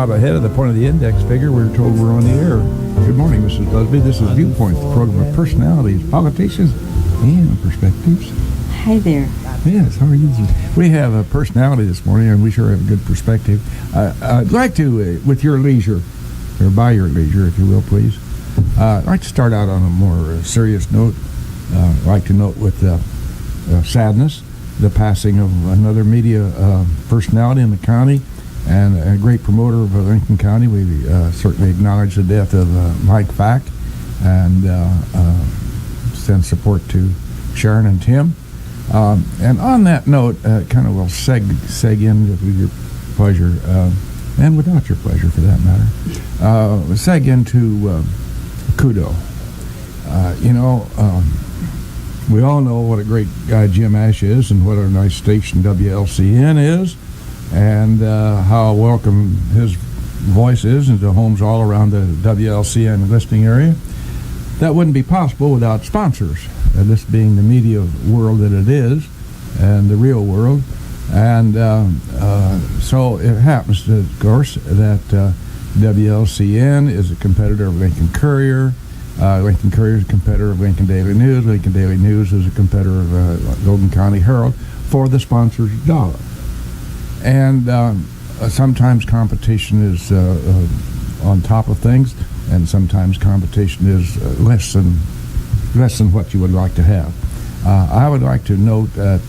out ahead of the point of the index figure. We're told we're on the air. Good morning, Mrs. Busby. This is Viewpoint, the program of personalities, politicians, and perspectives. Hi there. Yes, how are you? We have a personality this morning, and we sure have a good perspective. I'd like to, with your leisure, or by your leisure, if you will, please, I'd like to start out on a more serious note. I'd like to note with sadness the passing of another media personality in the county and a great promoter of Lincoln County. We certainly acknowledge the death of Mike Fack and send support to Sharon and Tim. And on that note, kind of will seg in with your pleasure, and without your pleasure for that matter, seg into kudo. We all know what a great guy Jim Ash is and what a nice station WLCN is, and how welcome his voice is into homes all around the WLCN listening area. That wouldn't be possible without sponsors, this being the media world that it is, and the real world. And so it happens, of course, that WLCN is a competitor of Lincoln Courier. Lincoln Courier is a competitor of Lincoln Daily News. Lincoln Daily News is a competitor of Logan County Herald for the sponsor's dollar. And sometimes competition is on top of things, and sometimes competition is less than what you would like to have. I would like to note that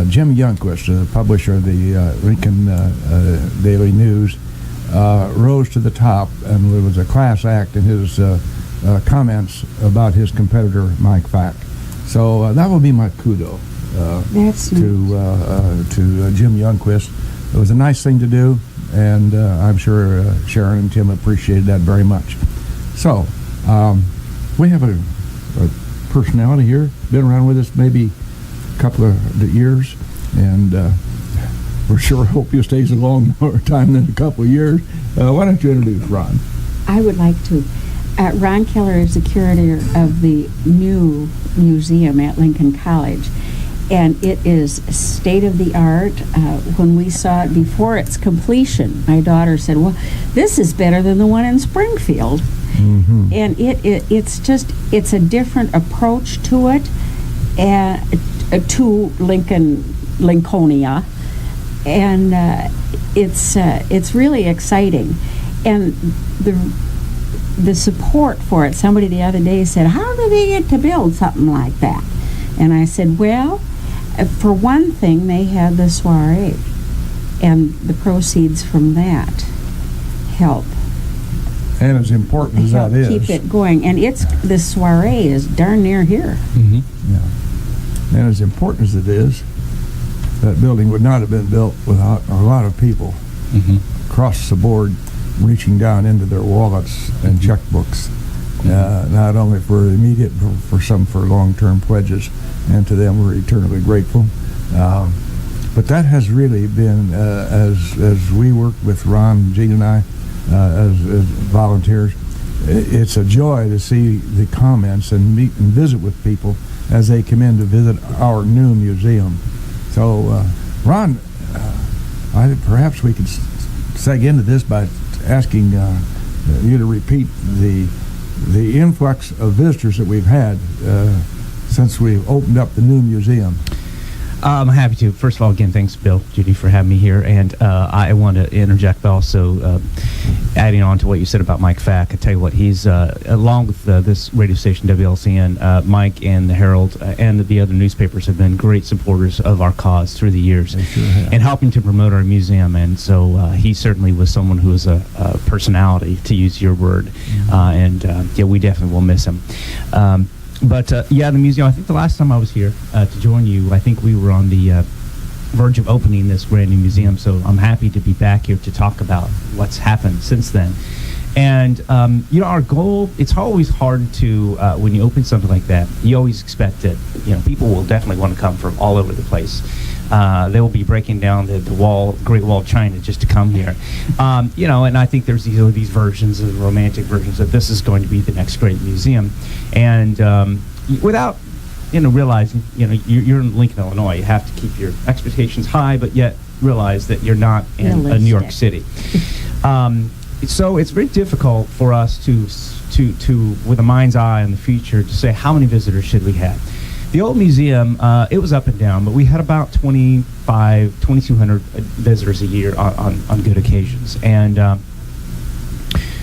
Jim Youngquist, the publisher of the Lincoln Daily News, rose to the top, and it was a class act in his comments about his competitor Mike Fack. So that will be my kudo to Jim Youngquist. It was a nice thing to do, and I'm sure Sharon and Tim appreciated that very much. So we have a personality here, been around with us maybe a couple of years, and we sure hope he stays a long more time than a couple of years. Why don't you introduce Ron? I would like to. Ron Keller is the curator of the new museum at Lincoln College, and it is state-of-the-art. When we saw it before its completion, my daughter said, well, this is better than the one in Springfield. Mm-hmm. And it's a different approach to it, and to Lincolnia, and it's really exciting. And the support for it, somebody the other day said, how do they get to build something like that? And I said, well, for one thing, they had the soiree, and the proceeds from that help. And as important as that is, keep it going. And the soiree is darn near here. Mm-hmm. Yeah. And as important as it is, that building would not have been built without a lot of people across the board reaching down into their wallets and checkbooks, not only for immediate, for some for long-term pledges, and to them we're eternally grateful. But that has really been, as we work with Ron, Gene, and I, as volunteers, it's a joy to see the comments and meet and visit with people as they come in to visit our new museum. So, Ron, perhaps we could seg into this by asking you to repeat the influx of visitors that we've had since we've opened up the new museum. I'm happy to. First of all, again, thanks, Bill, Judy, for having me here. And I want to interject also, adding on to what you said about Mike Fack. I tell you what, he's, along with this radio station, WLCN, Mike and the Herald and the other newspapers have been great supporters of our cause through the years, they sure have, and helping to promote our museum. And so he certainly was someone who was a personality, to use your word. Yeah, we definitely will miss him. But yeah, the museum, I think the last time I was here to join you, I think we were on the verge of opening this brand new museum, so I'm happy to be back here to talk about what's happened since then. And, our goal, it's always hard to, when you open something like that, you always expect that, people will definitely want to come from all over the place. They will be breaking down the Great Wall of China just to come here. And I think there's these versions, the romantic versions, that this is going to be the next great museum. And without, realizing, you're in Lincoln, Illinois, you have to keep your expectations high, but yet realize that you're not in New York City. So it's very difficult for us to, with a mind's eye in the future, to say how many visitors should we have. The old museum, it was up and down, but we had about 2,200 visitors a year on good occasions. And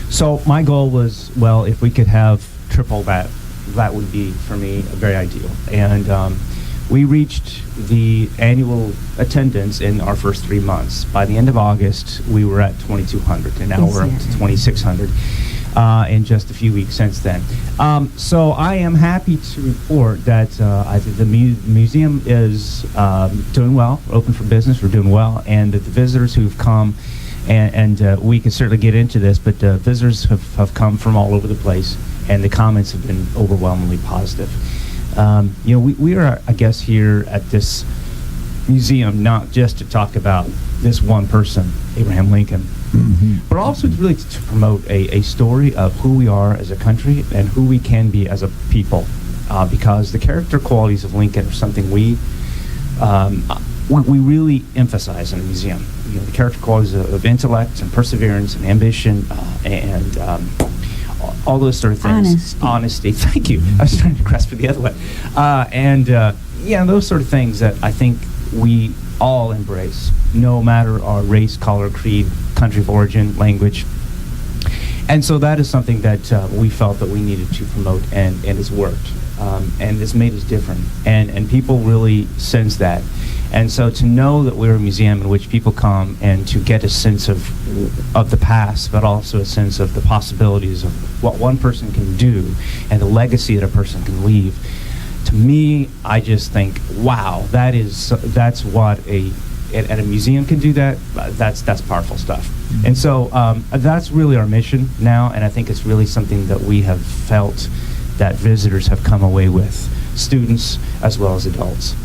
so my goal was, well, if we could have triple that, that would be, for me, very ideal. And we reached the annual attendance in our first 3 months. By the end of August, we were at 2,200, and now we're up to 2,600 in just a few weeks since then. So I am happy to report that I think the museum is doing well, open for business, we're doing well, and that the visitors who've come, and we can certainly get into this, but visitors have come from all over the place, and the comments have been overwhelmingly positive. We are, I guess, here at this museum not just to talk about this one person, Abraham Lincoln, but also really to promote a story of who we are as a country and who we can be as a people, because the character qualities of Lincoln are something we really emphasize in the museum. The character qualities of intellect and perseverance and ambition and all those sort of things. Honesty. Thank you. I was trying to grasp for the other one. Those sort of things that I think we all embrace, no matter our race, color, creed, country of origin, language. And so that is something that we felt that we needed to promote, and it's worked. And it's made us different. And people really sense that. And so to know that we're a museum in which people come and to get a sense of the past, but also a sense of the possibilities of what one person can do and the legacy that a person can leave, to me, I just think, wow, that's what a museum can do. That's powerful stuff. And so that's really our mission now, and I think it's really something that we have felt that visitors have come away with, students as well as adults.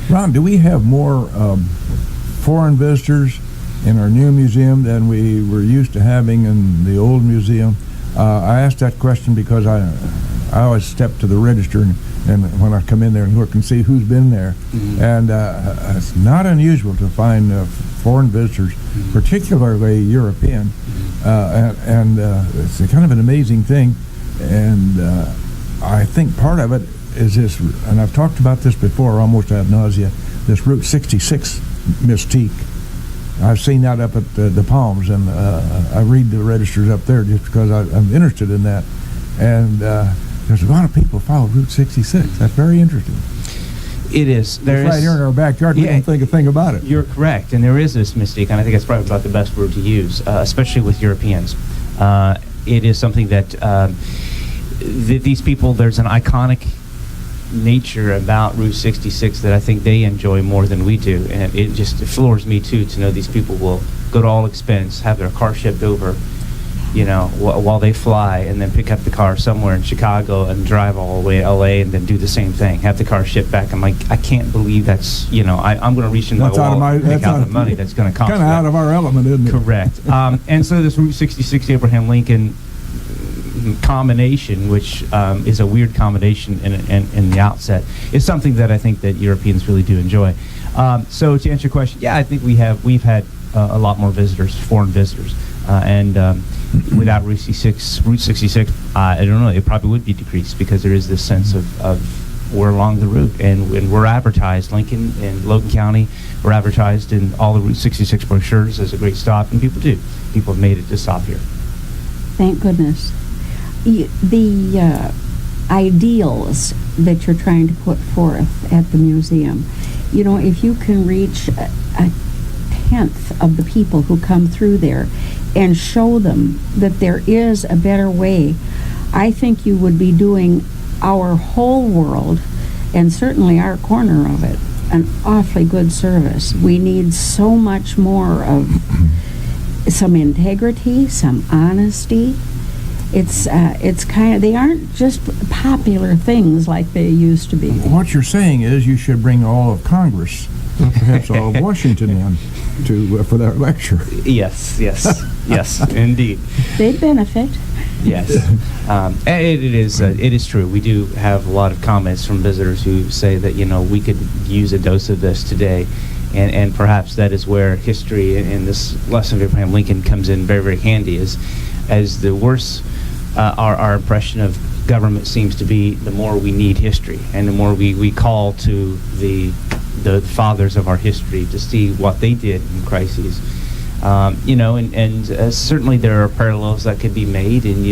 Ron, do we have more foreign visitors in our new museum than we were used to having in the old museum? I asked that question because I always step to the register and when I come in there and look and see who's been there. And it's not unusual to find foreign visitors, particularly European, and it's a kind of an amazing thing. And I think part of it is this, and I've talked about this before almost ad nausea, this Route 66 mystique. I've seen that up at the Palms, and I read the registers up there just because I'm interested in that. And there's a lot of people follow Route 66. That's very interesting. It is. It's right here in our backyard. We don't think a thing about it. You're correct, and there is this mystique, and I think that's probably about the best word to use, especially with Europeans. It is something that these people, there's an iconic nature about Route 66 that I think they enjoy more than we do, and it floors me too to know these people will go to all expense, have their car shipped over, while they fly, and then pick up the car somewhere in Chicago and drive all the way to LA and then do the same thing, have the car shipped back. I'm like, I can't believe that's, I'm going to reach in my wallet and take out the money that's going to cost. Kind of out of our element, isn't it? Correct. And so this Route 66 Abraham Lincoln combination, which is a weird combination in the outset, is something that I think that Europeans really do enjoy. So to answer your question, yeah, I think we've had a lot more visitors, foreign visitors, and without Route 66, I don't know, it probably would be decreased because there is this sense of we're along the route, and we're advertised, Lincoln and Logan County, we're advertised in all the Route 66 brochures as a great stop, and people have made it to stop here. Thank goodness. The ideals that you're trying to put forth at the museum, if you can reach a tenth of the people who come through there and show them that there is a better way, I think you would be doing our whole world, and certainly our corner of it, an awfully good service. We need so much more of some integrity, some honesty. It's kind of, they aren't just popular things like they used to be. What you're saying is you should bring all of Congress, perhaps all of Washington in for that lecture. Yes, indeed. They'd benefit. Yes. And it is true. We do have a lot of comments from visitors who say that, we could use a dose of this today. And perhaps that is where history and this lesson of Abraham Lincoln comes in very, very handy. As the worse our impression of government seems to be, the more we need history, and the more we call to the fathers of our history to see what they did in crises. Certainly there are parallels that could be made. And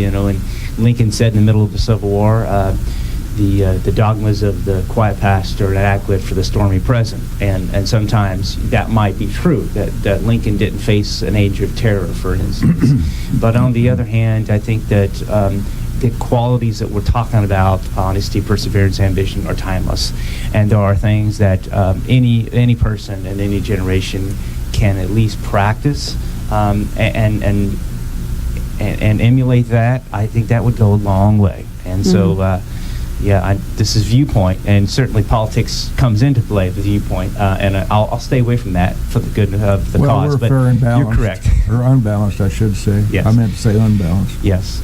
Lincoln said in the middle of the Civil War, the dogmas of the quiet past are inadequate for the stormy present. And sometimes that might be true, that Lincoln didn't face an age of terror, for instance. But on the other hand, I think that the qualities that we're talking about, honesty, perseverance, ambition, are timeless. And there are things that any person in any generation can at least practice and emulate that. I think that would go a long way. And so, this is Viewpoint, and certainly politics comes into play with Viewpoint, and I'll stay away from that for the good of the cause. Well, we're but fair and balanced. You're correct. Or unbalanced, I should say. Yes. I meant to say unbalanced. Yes,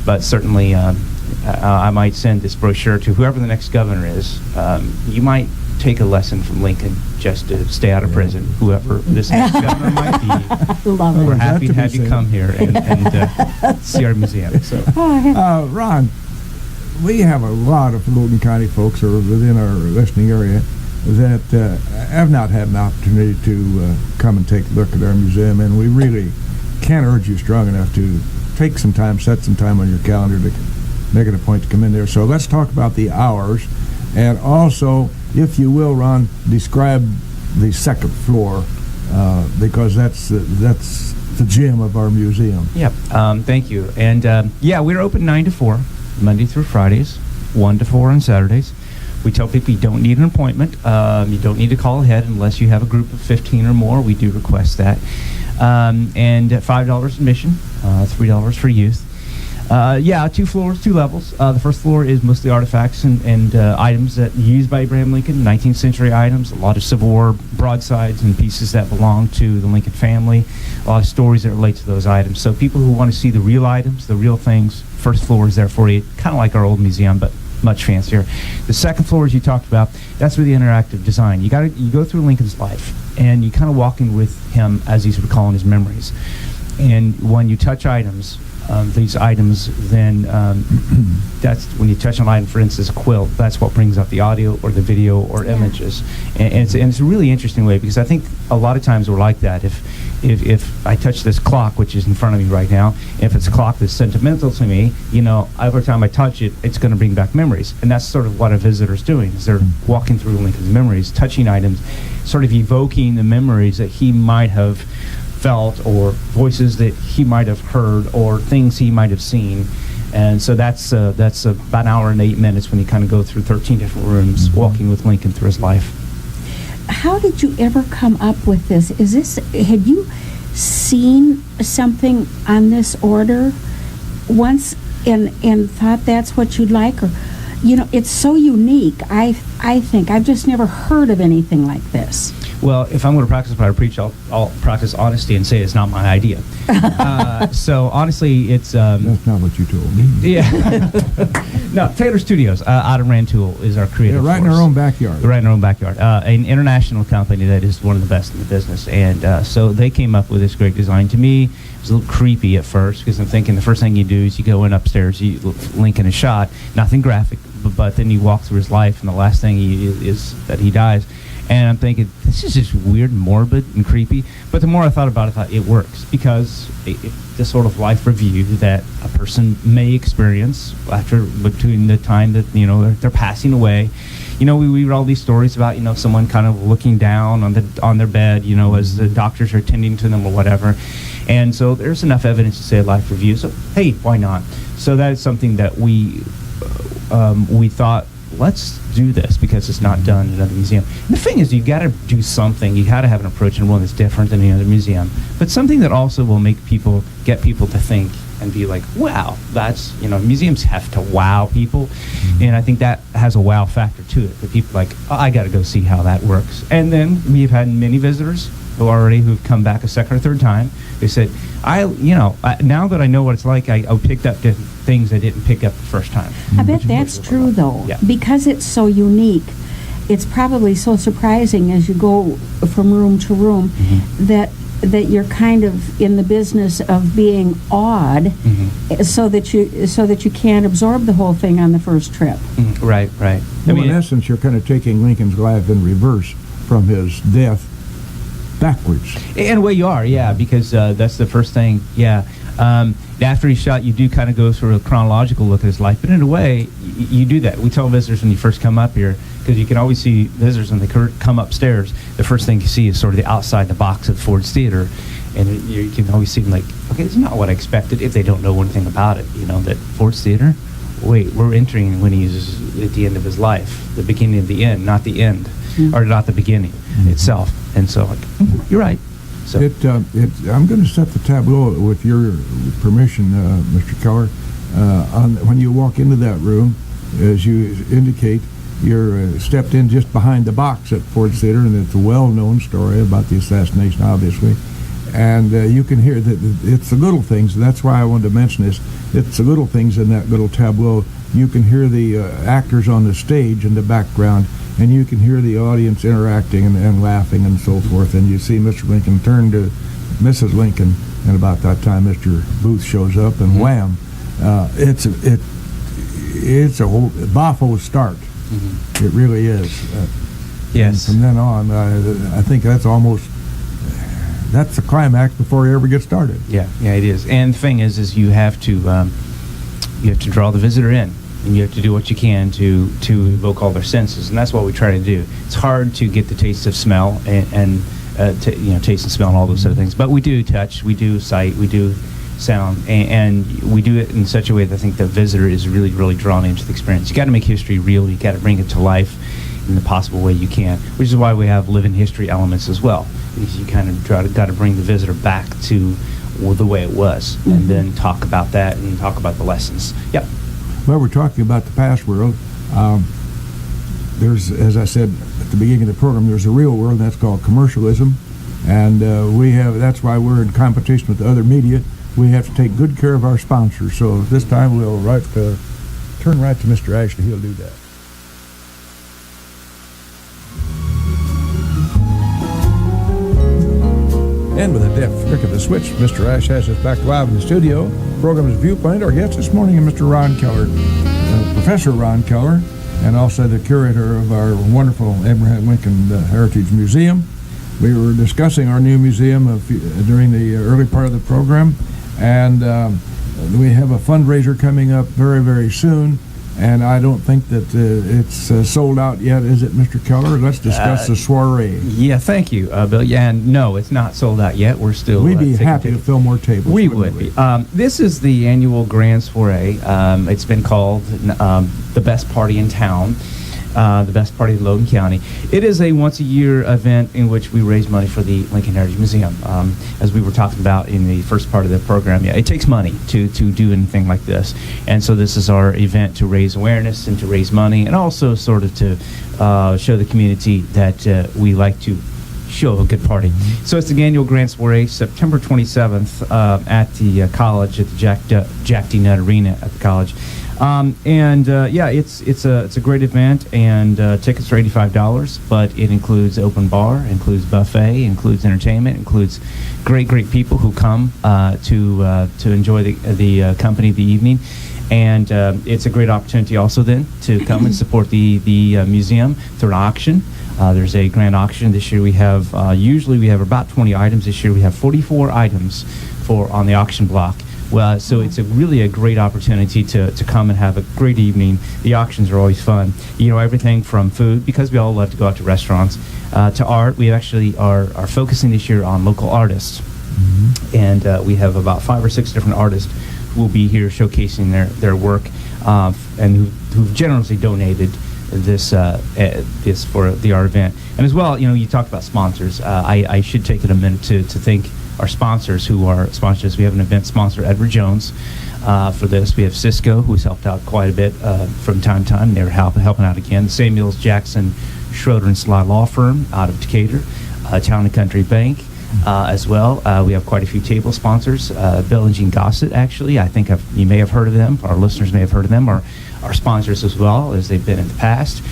but certainly I might send this brochure to whoever the next governor is. You might take a lesson from Lincoln just to stay out of prison, whoever this next governor might be. Love We're it. happy to have you come here and see our museum. So. Ron, we have a lot of Fulton County folks who are within our listening area that have not had an opportunity to come and take a look at our museum, and we really can't urge you strong enough to take some time, set some time on your calendar to make it a point to come in there. So let's talk about the hours, and also, if you will, Ron, describe the second floor, because that's the gem of our museum. Yep. Thank you. And we're open 9 to 4, Monday through Fridays, 1 to 4 on Saturdays. We tell people you don't need an appointment. You don't need to call ahead unless you have a group of 15 or more. We do request that. And $5 admission, $3 for youth. 2 floors, 2 levels. The first floor is mostly artifacts and items that used by Abraham Lincoln, 19th century items, a lot of Civil War broadsides and pieces that belong to the Lincoln family, a lot of stories that relate to those items. So people who want to see the real items, the real things, first floor is there for you, kind of like our old museum, but much fancier. The second floor, as you talked about, that's where the interactive design. You go through Lincoln's life, and you kind of walk in with him as he's recalling his memories. And when you touch items, these items, then that's when you touch an item, for instance, a quilt, that's what brings up the audio or the video or images. And it's a really interesting way, because I think a lot of times we're like that. If I touch this clock, which is in front of me right now, if it's a clock that's sentimental to me, every time I touch it, it's going to bring back memories. And that's sort of what a visitor's doing, is they're walking through Lincoln's memories, touching items, sort of evoking the memories that he might have felt, or voices that he might have heard, or things he might have seen. And so that's about an hour and 8 minutes when you kind of go through 13 different rooms, walking with Lincoln through his life. How did you ever come up with this? Had you seen something on this order once and thought that's what you'd like? Or, it's so unique. I think I've just never heard of anything like this. Well, if I'm going to practice what I preach, I'll practice honesty and say it's not my idea. So honestly, it's... That's not what you told me. Yeah. No, Taylor Studios out of Rantoul is our creative right force. in our own backyard. Right in our own backyard. An international company that is one of the best in the business. And so they came up with this great design. To me, it was a little creepy at first, because I'm thinking the first thing you do is you go in upstairs, you Lincoln is shot, nothing graphic, but then you walk through his life, and the last thing is that he dies. And I'm thinking, this is just weird and morbid and creepy. But the more I thought about it, I thought it works, because the sort of life review that a person may experience between the time that, they're passing away. We read all these stories about, someone kind of looking down on their bed, as the doctors are attending to them or whatever. And so there's enough evidence to say a life review. So, hey, why not? So that is something that we thought, let's do this, because it's not done in another museum. And the thing is, you've got to do something. You've got to have an approach in one that's different than any other museum, but something that also will get people to think and be like, wow, that's, museums have to wow people. And I think that has a wow factor to it, that people are like, oh, I got to go see how that works. And then we've had many visitors who've come back a second or third time. They said, now that I know what it's like, I picked up the things I didn't pick up the first time. I bet that's true, though. Yeah. Because it's so unique, it's probably so surprising as you go from room to room that you're kind of in the business of being awed so that you can't absorb the whole thing on the first trip. Right. Well, in essence, you're kind of taking Lincoln's life in reverse from his death backwards. In a way you are, yeah, because that's the first thing, yeah. After he's shot, you do kind of go through a chronological look at his life, but in a way, you do that. We tell visitors when you first come up here, because you can always see visitors when they come upstairs, the first thing you see is sort of the outside the box of Ford's Theater, and you can always see them like, okay, it's not what I expected, if they don't know anything about it, that Ford's Theater, wait, we're entering when he's at the end of his life, the beginning of the end, not the end, or not the beginning itself. And so, you're right. So I'm going to set the tableau with your permission, Mr. Keller. When you walk into that room, as you indicate, you're stepped in just behind the box at Ford's Theater, and it's a well-known story about the assassination, obviously. And you can hear that it's the little things, and that's why I wanted to mention this. It's the little things in that little tableau. You can hear the actors on the stage in the background, and you can hear the audience interacting and laughing and so forth. And you see Mr. Lincoln turn to Mrs. Lincoln, and about that time Mr. Booth shows up, and wham! It's a whole Boffo start. It really is. Yes. From then on, I think that's the climax before he ever gets started. Yeah, it is. And the thing is you have to draw the visitor in, and you have to do what you can to evoke all their senses, and that's what we try to do. It's hard to get the taste of smell and taste and smell and all those sort of things, but we do touch, we do sight, we do sound, and we do it in such a way that I think the visitor is really, really drawn into the experience. You got to make history real. You got to bring it to life in the possible way you can, which is why we have living history elements as well, because you kind of got to bring the visitor back to the way it was, and then talk about that and talk about the lessons. Yep. Well, we're talking about the past world. There's, as I said at the beginning of the program, there's a real world, and that's called commercialism, and that's why we're in competition with the other media. We have to take good care of our sponsors. So this time we'll turn right to Mr. Ashley. He'll do that. And with a deft flick of the switch, Mr. Ash has us back live in the studio. The program is Viewpoint. Our guest this morning is Mr. Ron Keller, Professor Ron Keller, and also the curator of our wonderful Abraham Lincoln Heritage Museum. We were discussing our new museum during the early part of the program, and we have a fundraiser coming up very, very soon. And I don't think that it's sold out yet, is it, Mr. Keller? Let's discuss the soiree. Yeah, thank you, Bill. Yeah, and no, it's not sold out yet. We're still. We'd be happy to fill more tables. We would be. This is the annual Grand Soiree. It's been called the best party in town. The best party in Logan County. It is a once-a-year event in which we raise money for the Lincoln Heritage Museum. As we were talking about in the first part of the program, yeah, it takes money to do anything like this. And so this is our event to raise awareness and to raise money, and also sort of to show the community that we like to show a good party. So it's the annual Grand Soiree, September 27th at the college, at the Jack D. Nutt Arena at the college. It's a great event, and tickets are $85, but it includes open bar, includes buffet, includes entertainment, includes great people who come to enjoy the company of the evening. And it's a great opportunity also then to come and support the museum through an auction. There's a grand auction this year. We have usually we have about 20 items. This year we have 44 items on the auction block. Well, so it's really a great opportunity to come and have a great evening. The auctions are always fun. Everything from food, because we all love to go out to restaurants, to art. We actually are focusing this year on local artists. And we have about 5 or 6 different artists who will be here showcasing their work, and who've generously donated this for the art event. And as well, you talked about sponsors. I should take it a minute to thank our sponsors who are sponsors. We have an event sponsor, Edward Jones, for this. We have Cisco, who's helped out quite a bit from time to time. They're helping out again. Samuels Jackson Schroeder and Sly Law Firm out of Decatur. Town and Country Bank as well. We have quite a few table sponsors. Bill and Jean Gossett, actually, I think you may have heard of them. Our listeners may have heard of them. Are sponsors as well, as they've been in the past.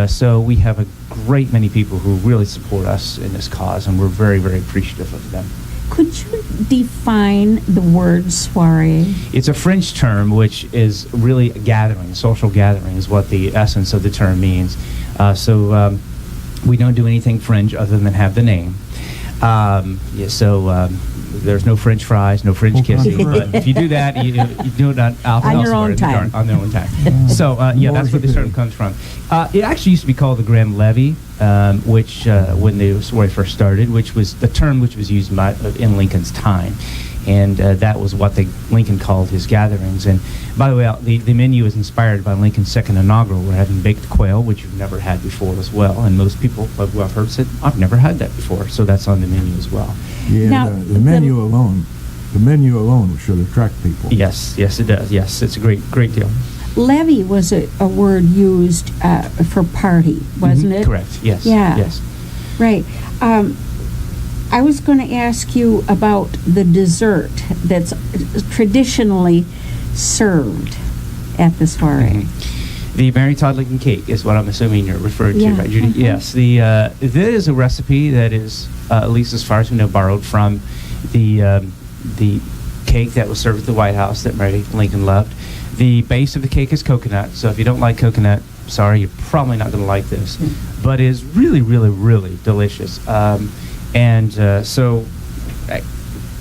So we have a great many people who really support us in this cause, and we're very, very appreciative of them. Could you define the word soiree? It's a French term, which is really a gathering, social gathering is what the essence of the term means. We don't do anything French other than have the name. There's no French fries, no French kissing. But if you do that, you do it on your own time. On their own time. That's where the term comes from. It actually used to be called the Grand Levee, which when the soiree first started, which was the term which was used in Lincoln's time. And that was what Lincoln called his gatherings. And by the way, the menu is inspired by Lincoln's second inaugural. We're having baked quail, which you've never had before as well. And most people who I've heard said, I've never had that before. So that's on the menu as well. Yeah, now, the menu alone should attract people. Yes, it does. Yes, it's a great deal. Levee was a word used for party, wasn't it? Correct, yes. Yeah. Yes. Right. I was going to ask you about the dessert that's traditionally served at the soiree. The Mary Todd Lincoln cake is what I'm assuming you're referring to, right, Judy? Yes. That is a recipe that is, at least as far as we know, borrowed from the cake that was served at the White House that Mary Lincoln loved. The base of the cake is coconut, so if you don't like coconut, sorry, you're probably not going to like this. But it is really, really, really delicious.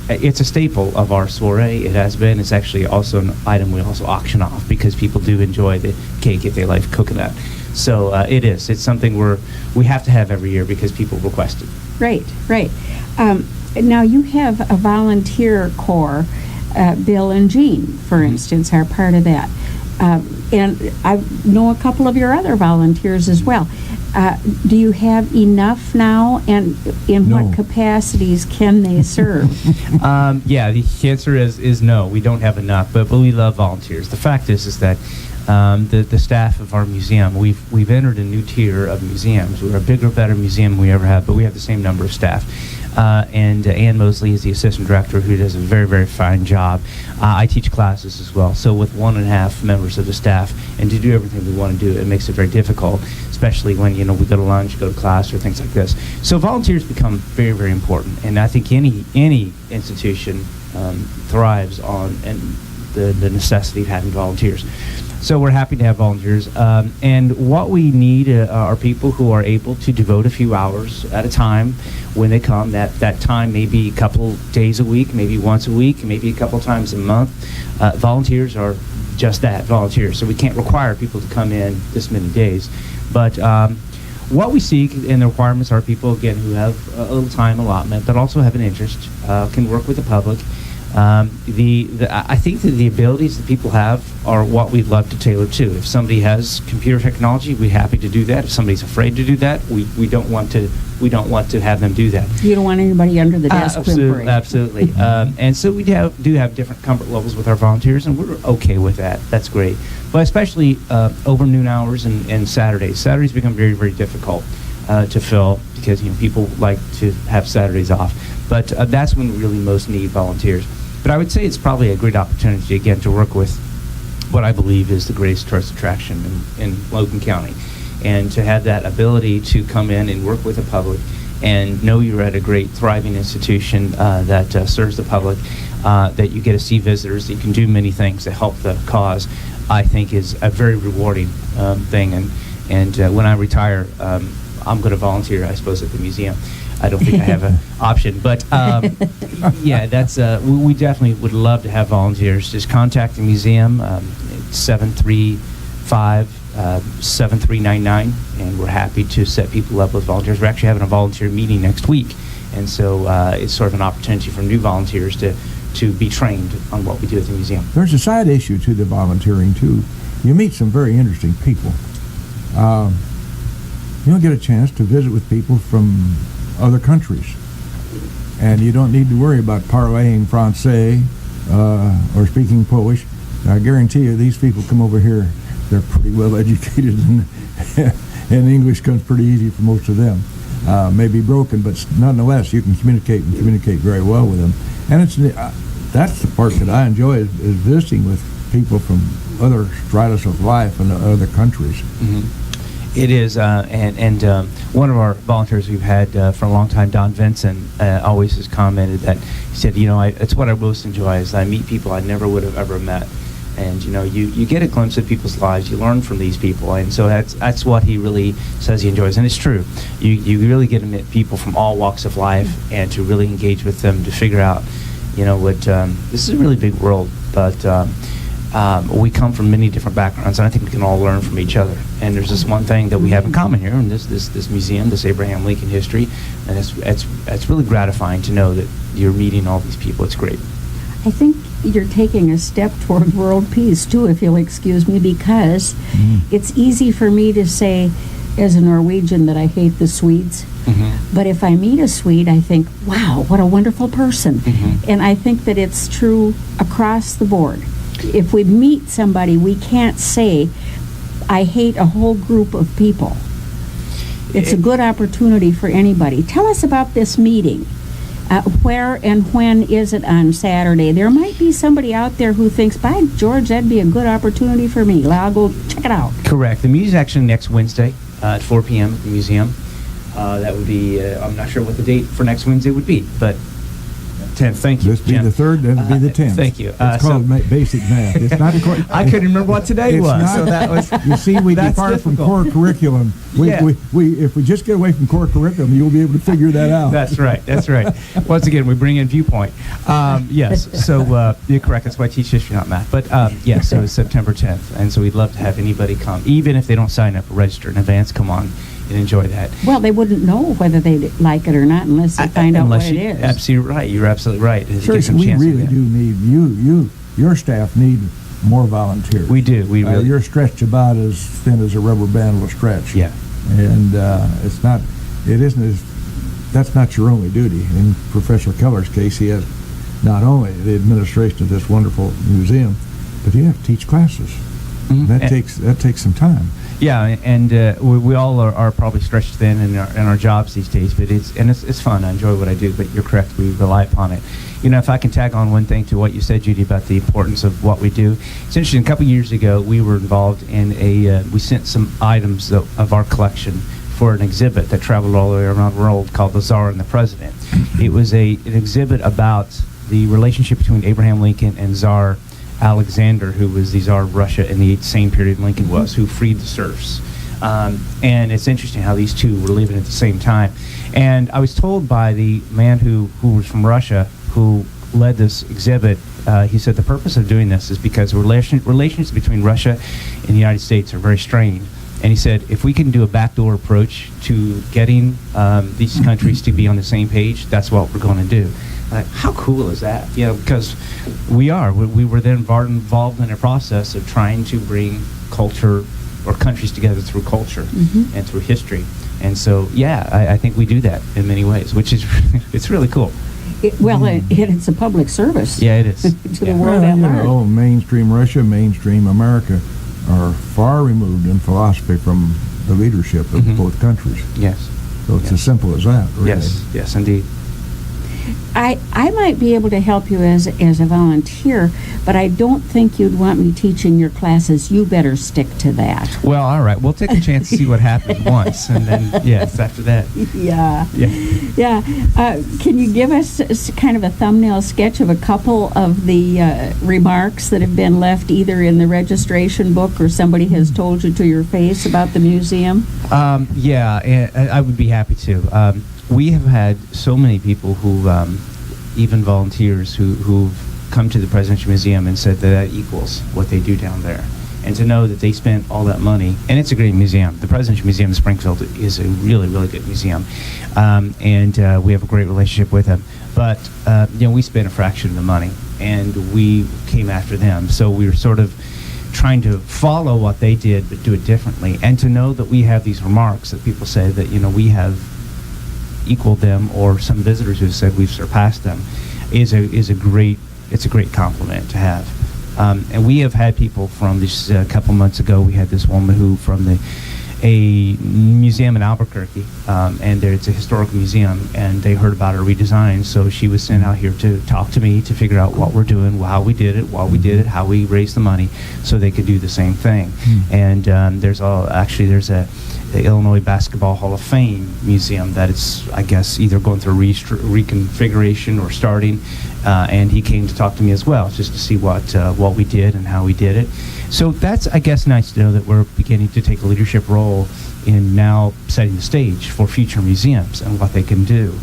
It's a staple of our soiree. It has been. It's actually also an item we also auction off because people do enjoy the cake if they like coconut. So it is. It's something we have to have every year because people request it. Right. Now you have a volunteer corps. Bill and Jean, for instance, are part of that. And I know a couple of your other volunteers as well. Do you have enough now, and in what capacities can they serve? The answer is no. We don't have enough, but we love volunteers. The fact is that the staff of our museum, we've entered a new tier of museums. We're a bigger, better museum than we ever have, but we have the same number of staff. And Ann Mosley is the assistant director, who does a very, very fine job. I teach classes as well, so with 1.5 members of the staff, and to do everything we want to do, it makes it very difficult, especially when we go to lunch, go to class, or things like this. So volunteers become very, very important, and I think any institution thrives on the necessity of having volunteers. So we're happy to have volunteers, and what we need are people who are able to devote a few hours at a time when they come. That time may be a couple days a week, maybe once a week, maybe a couple times a month. Volunteers are just that, volunteers. So we can't require people to come in this many days. But what we seek in the requirements are people, again, who have a little time allotment, that also have an interest, can work with the public. I think that the abilities that people have are what we'd love to tailor to. If somebody has computer technology, we're happy to do that. If somebody's afraid to do that, we don't want to have them do that. You don't want anybody under the desk whimpering. Absolutely. And so we do have different comfort levels with our volunteers, and we're okay with that. That's great. But especially over noon hours and Saturdays. Saturdays become very, very difficult to fill because people like to have Saturdays off. But that's when we really most need volunteers. But I would say it's probably a great opportunity, again, to work with what I believe is the greatest tourist attraction in Logan County. And to have that ability to come in and work with the public and know you're at a great, thriving institution that serves the public, that you get to see visitors, that you can do many things to help the cause, I think is a very rewarding thing. And when I retire, I'm going to volunteer, I suppose, at the museum. I don't think I have an option, but that's we definitely would love to have volunteers. Just contact the museum, 735-7399, and we're happy to set people up with volunteers. We're actually having a volunteer meeting next week, and so it's sort of an opportunity for new volunteers to be trained on what we do at the museum. There's a side issue to the volunteering too. You meet some very interesting people. You'll get a chance to visit with people from other countries, and you don't need to worry about parlaying Francais or speaking Polish. I guarantee you these people come over here, they're pretty well educated, and English comes pretty easy for most of them. may be broken, but nonetheless, you can communicate very well with them. And that's the part that I enjoy is visiting with people from other stratas of life and other countries. It is, and one of our volunteers we've had for a long time, Don Vinson, always has commented that he said, it's what I most enjoy is I meet people I never would have ever met, and you get a glimpse of people's lives, you learn from these people, and so that's what he really says he enjoys, and it's true. You really get to meet people from all walks of life, and to really engage with them to figure out, what this is a really big world, but. We come from many different backgrounds, and I think we can all learn from each other. And there's this one thing that we have in common here, and this museum, this Abraham Lincoln history, and it's really gratifying to know that you're meeting all these people. It's great. I think you're taking a step toward world peace, too, if you'll excuse me, because it's easy for me to say, as a Norwegian, that I hate the Swedes. But if I meet a Swede, I think, wow, what a wonderful person. And I think that it's true across the board. If we meet somebody, we can't say, I hate a whole group of people. It's a good opportunity for anybody. Tell us about this meeting. Where and when is it on Saturday? There might be somebody out there who thinks, by George, that'd be a good opportunity for me. I'll go check it out. Correct. The meeting is actually next Wednesday at 4 p.m. at the museum. That would be, I'm not sure what the date for next Wednesday would be, but 10th. Thank you, This be Jim. the 3rd, that'd be the 10th. Thank you. It's called basic math. It's not. I couldn't remember what today It's was. not, So that was. You see, we that's depart from difficult. core curriculum. If we just get away from core curriculum, you'll be able to figure that out. That's right. That's right. Once again, we bring in Viewpoint. Yes. So you're correct. That's why I teach history, not math. But yes, so it's September 10th, and so we'd love to have anybody come, even if they don't sign up or register in advance. Come on and enjoy that. Well, they wouldn't know whether they like it or not unless they find out what it is. Absolutely right. You're absolutely right. Sure, we really do need your staff need more volunteers. We do. We really. You're stretched about as thin as a rubber band will stretch. Yeah. And that's not your only duty. In Professor Keller's case, he has not only the administration of this wonderful museum, but you have to teach classes. That takes some time. Yeah, and we all are probably stretched thin in our jobs these days, but it's fun. I enjoy what I do, but you're correct. We rely upon it. If I can tag on one thing to what you said, Judy, about the importance of what we do. It's interesting. A couple years ago, we were involved in we sent some items of our collection for an exhibit that traveled all the way around the world called The Tsar and the President. It was an exhibit about the relationship between Abraham Lincoln and Tsar Alexander, who was the Tsar of Russia in the same period Lincoln was, who freed the serfs. And it's interesting how these two were living at the same time. And I was told by the man who was from Russia, who led this exhibit, he said the purpose of doing this is because relations between Russia and the United States are very strained. And he said, if we can do a backdoor approach to getting these countries to be on the same page, that's what we're going to do. Like, how cool is that? Because we were then involved in a process of trying to bring culture or countries together through culture and through history. And so, I think we do that in many ways, which is it's really cool. It's a public service. Yeah, it is. to the world at large. Mainstream Russia, mainstream America are far removed in philosophy from the leadership of both countries. Yes. So it's as simple as that, really. Yes, indeed. I might be able to help you as a volunteer, but I don't think you'd want me teaching your classes. You better stick to that. Well, all right. We'll take a chance to see what happens once, and then, yes, after that. Yeah. Can you give us kind of a thumbnail sketch of a couple of the remarks that have been left either in the registration book or somebody has told you to your face about the museum? I would be happy to. We have had so many people who, even volunteers, who've come to the Presidential Museum and said that equals what they do down there. And to know that they spent all that money, and it's a great museum. The Presidential Museum in Springfield is a really, really good museum. And we have a great relationship with them. But, we spent a fraction of the money, and we came after them. So we were sort of trying to follow what they did, but do it differently. And to know that we have these remarks that people say that, we have equaled them, or some visitors who have said we've surpassed them, is a great compliment to have. And we have had people from this a couple months ago. We had this woman who from the a museum in Albuquerque, and it's a historical museum, and they heard about our redesign, so she was sent out here to talk to me to figure out what we're doing, how we did it, why we did it, how we raised the money, so they could do the same thing. And there's the Illinois Basketball Hall of Fame museum that it's, I guess, either going through reconfiguration or starting, and he came to talk to me as well, just to see what we did and how we did it. So that's, I guess, nice to know that we're beginning to take a leadership role in now setting the stage for future museums and what they can do.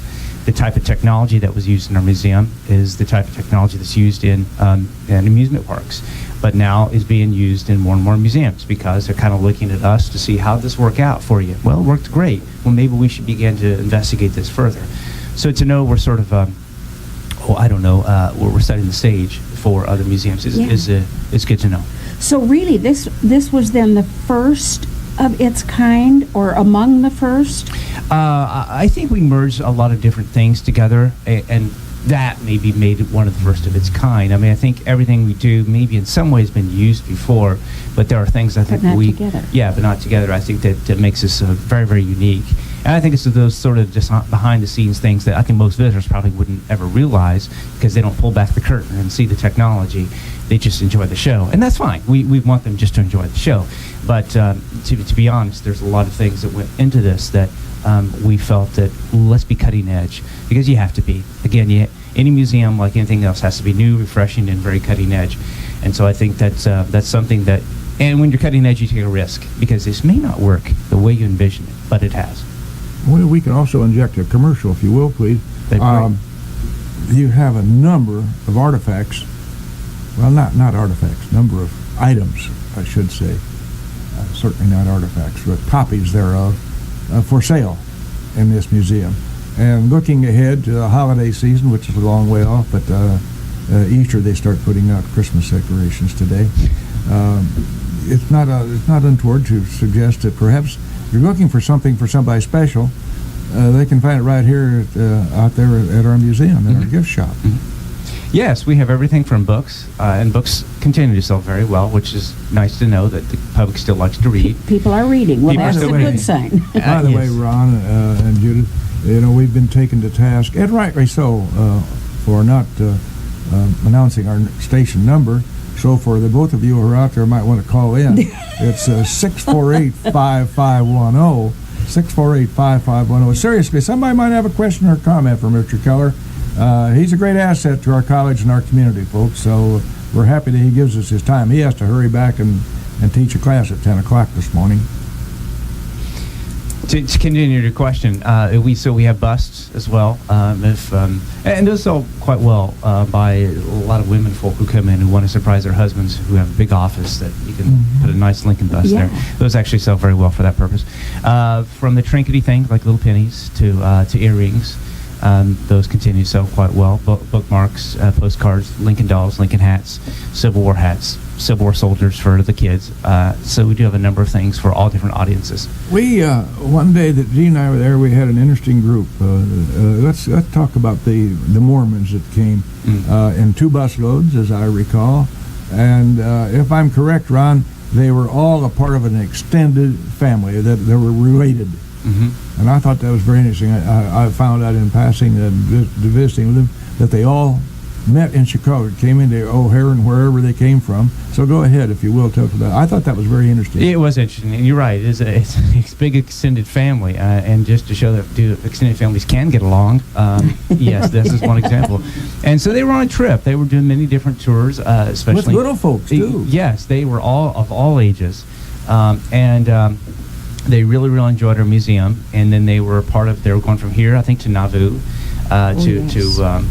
The type of technology that was used in our museum is the type of technology that's used in amusement parks, but now is being used in more and more museums because they're kind of looking at us to see how this work out for you. Well, it worked great. Well, maybe we should begin to investigate this further. So to know we're sort of, we're setting the stage for other museums is good to know. So really, this was then the first of its kind, or among the first? I think we merged a lot of different things together, and that maybe made it one of the first of its kind. I mean, I think everything we do maybe in some ways been used before, but there are things I think together. Yeah, but not together. I think that makes us very, very unique. And I think it's those sort of just behind-the-scenes things that I think most visitors probably wouldn't ever realize because they don't pull back the curtain and see the technology. They just enjoy the show. And that's fine. We want them just to enjoy the show. But to be honest, there's a lot of things that went into this that we felt that let's be cutting edge, because you have to be. Again, any museum, like anything else, has to be new, refreshing, and very cutting edge. And so I think that's something that, and when you're cutting edge, you take a risk, because this may not work the way you envision it, but it has. Well, we can also inject a commercial, if you will, please. You have a number of artifacts, well, not artifacts, number of items, I should say, certainly not artifacts, but copies thereof, for sale in this museum. And looking ahead to the holiday season, which is a long way off, but Easter they start putting out Christmas decorations today. It's not untoward to suggest that perhaps you're looking for something for somebody special. They can find it right here out there at our museum, in our gift shop. Yes, we have everything from books, and books continue to sell very well, which is nice to know that the public still likes to read. People are reading. Well, that's a good sign. By the way, Ron and Judy, we've been taken to task, and rightly so, for not announcing our station number. So for the both of you who are out there might want to call in. It's 648-5510. 648-5510. Seriously, somebody might have a question or comment for Mr. Keller. He's a great asset to our college and our community, folks, so we're happy that he gives us his time. He has to hurry back and teach a class at 10 o'clock this morning. To continue your question, we have busts as well, and those sell quite well by a lot of women folk who come in who want to surprise their husbands who have a big office that you can put a nice Lincoln bust there. Those actually sell very well for that purpose. From the trinkety things like little pennies to earrings, those continue to sell quite well. Bookmarks, postcards, Lincoln dolls, Lincoln hats, Civil War hats, Civil War soldiers for the kids. So we do have a number of things for all different audiences. We one day that Gene and I were there, we had an interesting group. Let's talk about the Mormons that came in 2 busloads, as I recall. And if I'm correct, Ron, they were all a part of an extended family that they were related. And I thought that was very interesting. I found out in passing, visiting with them, that they all met in Chicago, came into O'Hare and wherever they came from. So go ahead, if you will, tell us about that. I thought that was very interesting. It was interesting, and you're right. It's a big extended family, and just to show that extended families can get along, yes, this is one example. And so they were on a trip. They were doing many different tours, especially with little folks too. Yes, they were all of all ages, and they really, really enjoyed our museum. And then they were going from here, I think, to Nauvoo, to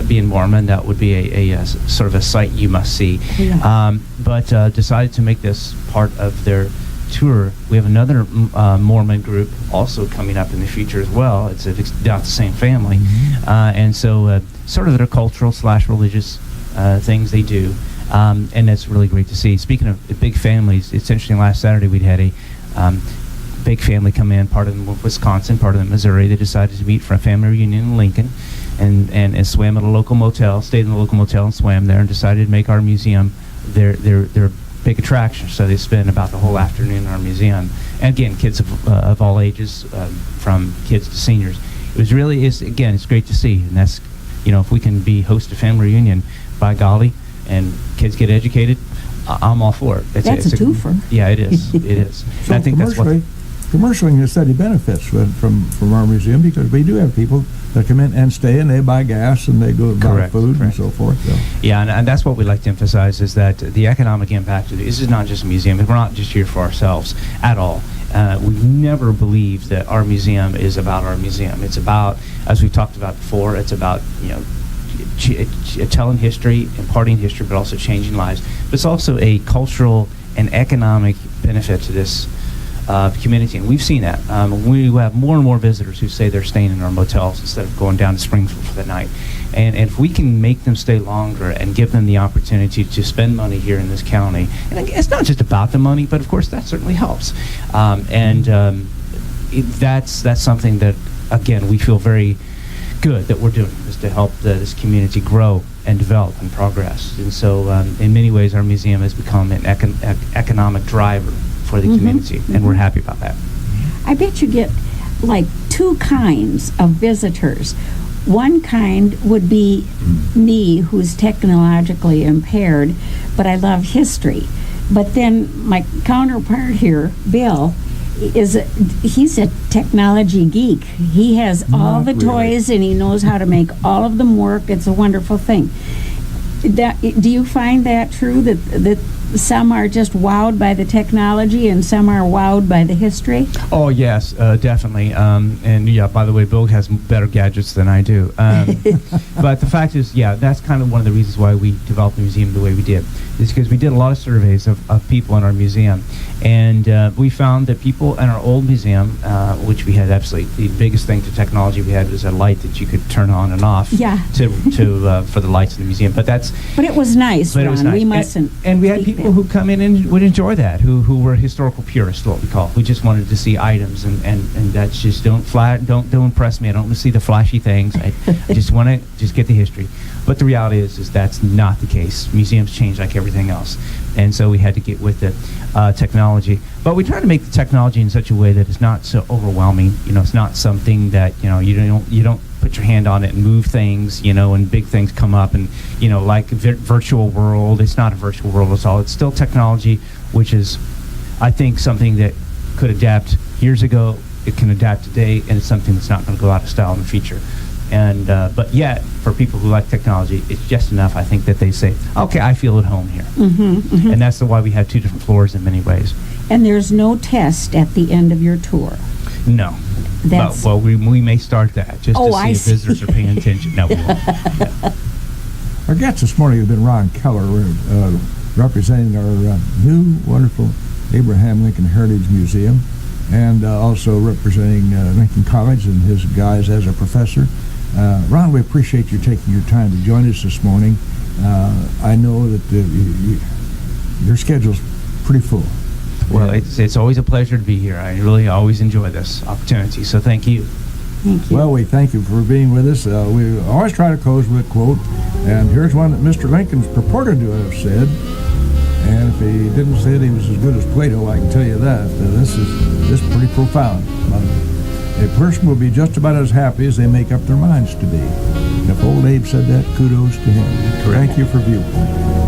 being Mormon. That would be a sort of a sight you must see. But decided to make this part of their tour. We have another Mormon group also coming up in the future as well. It's not the same family. And so sort of their cultural / religious things they do. And that's really great to see. Speaking of big families, essentially last Saturday we'd had a big family come in, part of them from Wisconsin, part of them Missouri. They decided to meet for a family reunion in Lincoln, and swam at a local motel, stayed in the local motel and swam there, and decided to make our museum their big attraction. So they spent about the whole afternoon in our museum and again, kids of all ages, from kids to seniors. It was really it's great to see, and that's, if we can be host a family reunion, by golly, and kids get educated, I'm all for it. That's a twofer. Yeah, it is. It is. So And I think that's what. commercially has steady benefits from our museum, because we do have people that come in and stay, and they buy gas and they go buy Correct, food correct. and so forth. So. Yeah, and that's what we like to emphasize, is that the economic impact of this is not just a museum. We're not just here for ourselves at all. We never believe that our museum is about our museum. It's about, as we've talked about before, it's about, telling history, imparting history, but also changing lives. But it's also a cultural and economic benefit to this community, and we've seen that. We have more and more visitors who say they're staying in our motels instead of going down to Springfield for the night. And if we can make them stay longer and give them the opportunity to spend money here in this county, and it's not just about the money, but of course that certainly helps. That's something that, again, we feel very good that we're doing, is to help this community grow and develop and progress. And so in many ways our museum has become an economic driver for the community, and we're happy about that. I bet you get like two kinds of visitors. One kind would be me, who's technologically impaired, but I love history. But then my counterpart here, Bill, he's a technology geek. He has all the toys, and he knows how to make all of them work. It's a wonderful thing. Do you find that true, that some are just wowed by the technology and some are wowed by the history? Oh, yes, definitely. And yeah, by the way, Bill has better gadgets than I do. But the fact is, yeah, that's kind of one of the reasons why we developed the museum the way we did, is because we did a lot of surveys of people in our museum. And we found that people in our old museum, which we had absolutely, the biggest thing to technology we had was a light that you could turn on and off for the lights in the museum. But it was nice, Ron. It was nice. We mustn't. And we had people who come in and would enjoy that, who were historical purists, what we call, who just wanted to see items, and that's just don't impress me. I don't want to see the flashy things. I just want to just get the history. But the reality is that's not the case. Museums change like everything else, and so we had to get with the technology. But we try to make the technology in such a way that it's not so overwhelming. It's not something that you don't put your hand on it and move things, and big things come up, and like virtual world. It's not a virtual world at all. It's still technology, which is, I think, something that could adapt years ago. It can adapt today, and it's something that's not going to go out of style in the future. And but yet, for people who like technology, it's just enough, I think, that they say, okay, I feel at home here. And that's why we have two different floors in many ways. And there's no test at the end of your tour? No. Well, we may start that, just to see if visitors are paying attention. No, we won't. Yeah. Our guest this morning has been Ron Keller, representing our new, wonderful Abraham Lincoln Heritage Museum, and also representing Lincoln College and his guys as a professor. Ron, we appreciate you taking your time to join us this morning. I know that your schedule's pretty full. Well, it's always a pleasure to be here. I really always enjoy this opportunity, so thank you. Thank you. Well, we thank you for being with us. We always try to close with a quote, and here's one that Mr. Lincoln's purported to have said. And if he didn't say it, he was as good as Plato, I can tell you that. This is pretty profound. A person will be just about as happy as they make up their minds to be. And if old Abe said that, kudos to him. Correct. Thank you for Viewpoint.